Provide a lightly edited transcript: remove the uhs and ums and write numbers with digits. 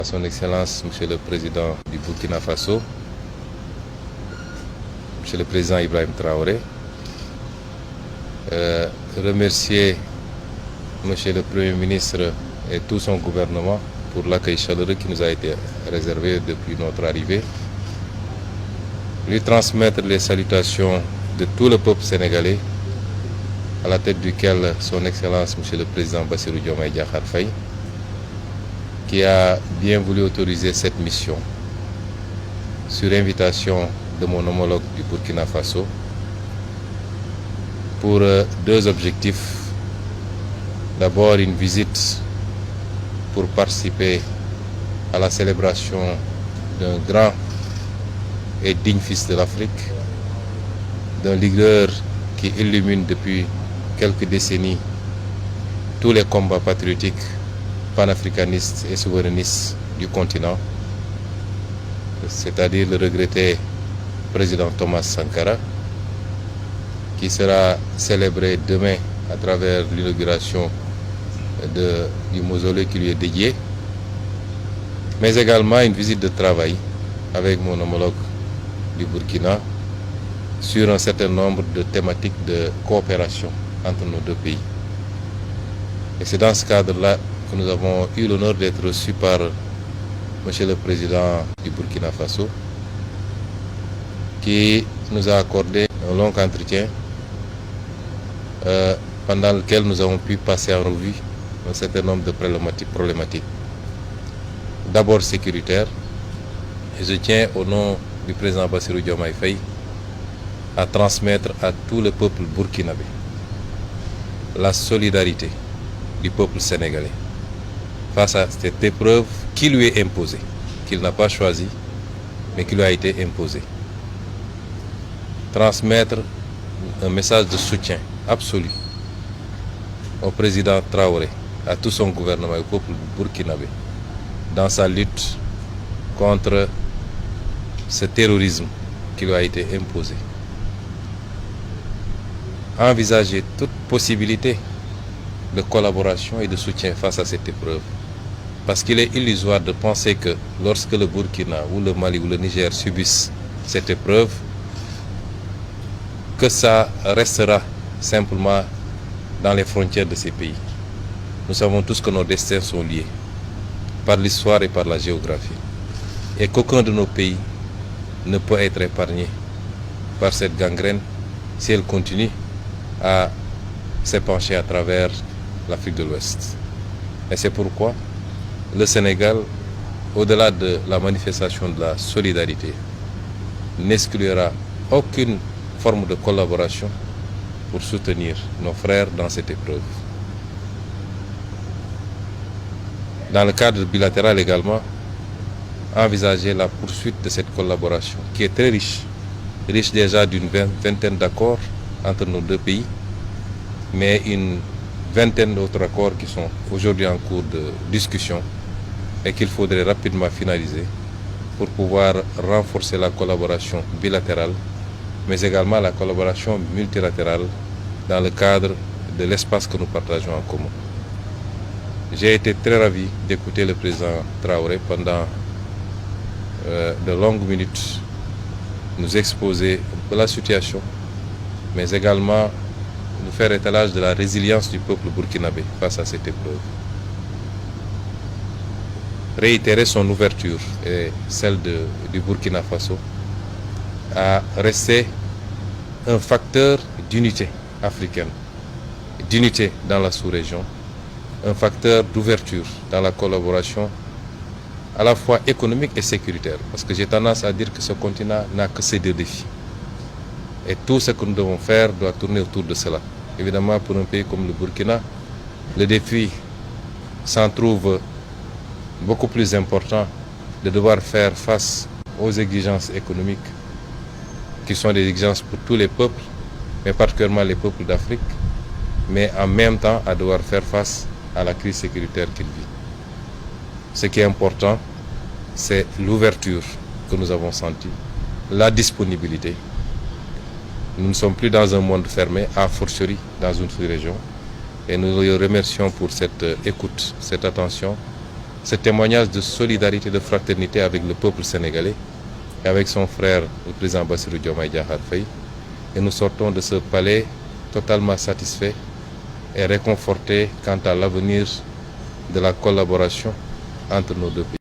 Son Excellence, Monsieur le Président du Burkina Faso, Monsieur le Président Ibrahim Traoré, remercier Monsieur le Premier ministre et tout son gouvernement pour l'accueil chaleureux qui nous a été réservé depuis notre arrivée, lui transmettre les salutations de tout le peuple sénégalais, à la tête duquel Son Excellence Monsieur le Président Bassirou Diomaye Diakhar Faye, qui a bien voulu autoriser cette mission sur invitation de mon homologue du Burkina Faso pour deux objectifs. D'abord, une visite pour participer à la célébration d'un grand et digne fils de l'Afrique, d'un leader qui illumine depuis quelques décennies tous les combats patriotiques panafricanistes et souverainistes du continent, c'est-à-dire le regretté président Thomas Sankara, qui sera célébré demain à travers l'inauguration du mausolée qui lui est dédié, mais également une visite de travail avec mon homologue du Burkina sur un certain nombre de thématiques de coopération entre nos deux pays. Et c'est dans ce cadre-là que nous avons eu l'honneur d'être reçus par Monsieur le Président du Burkina Faso, qui nous a accordé un long entretien pendant lequel nous avons pu passer en revue un certain nombre de problématiques. D'abord sécuritaires, et je tiens au nom du président Bassirou Diomaye Faye à transmettre à tout le peuple burkinabé la solidarité du peuple sénégalais face à cette épreuve qui lui est imposée, qu'il n'a pas choisie, mais qui lui a été imposée. Transmettre un message de soutien absolu au président Traoré, à tout son gouvernement et au peuple burkinabé dans sa lutte contre ce terrorisme qui lui a été imposé. Envisager toute possibilité de collaboration et de soutien face à cette épreuve. Parce qu'il est illusoire de penser que lorsque le Burkina ou le Mali ou le Niger subissent cette épreuve, que ça restera simplement dans les frontières de ces pays. Nous savons tous que nos destins sont liés par l'histoire et par la géographie. Et qu'aucun de nos pays ne peut être épargné par cette gangrène si elle continue à s'épancher à travers l'Afrique de l'Ouest. Et c'est pourquoi le Sénégal, au-delà de la manifestation de la solidarité, n'exclura aucune forme de collaboration pour soutenir nos frères dans cette épreuve. Dans le cadre bilatéral également, envisager la poursuite de cette collaboration qui est très riche déjà d'une vingtaine d'accords entre nos deux pays, mais une vingtaine d'autres accords qui sont aujourd'hui en cours de discussion et qu'il faudrait rapidement finaliser pour pouvoir renforcer la collaboration bilatérale, mais également la collaboration multilatérale dans le cadre de l'espace que nous partageons en commun. J'ai été très ravi d'écouter le président Traoré pendant de longues minutes nous exposer un peu la situation, mais également nous faire étalage de la résilience du peuple burkinabé face à cette épreuve. Réitérer son ouverture et celle du Burkina Faso à rester un facteur d'unité africaine, d'unité dans la sous-région, un facteur d'ouverture dans la collaboration à la fois économique et sécuritaire. Parce que j'ai tendance à dire que ce continent n'a que ces deux défis. Et tout ce que nous devons faire doit tourner autour de cela. Évidemment, pour un pays comme le Burkina, le défi s'en trouve beaucoup plus important de devoir faire face aux exigences économiques qui sont des exigences pour tous les peuples, mais particulièrement les peuples d'Afrique, mais en même temps à devoir faire face à la crise sécuritaire qu'il vit. Ce qui est important, c'est l'ouverture que nous avons sentie, la disponibilité. Nous ne sommes plus dans un monde fermé, a fortiori dans une sous-région. Et nous le remercions pour cette écoute, cette attention ce témoignage de solidarité, de fraternité avec le peuple sénégalais et avec son frère, le président Bassirou Diomaye Diakhar Faye. Et nous sortons de ce palais totalement satisfaits et réconfortés quant à l'avenir de la collaboration entre nos deux pays.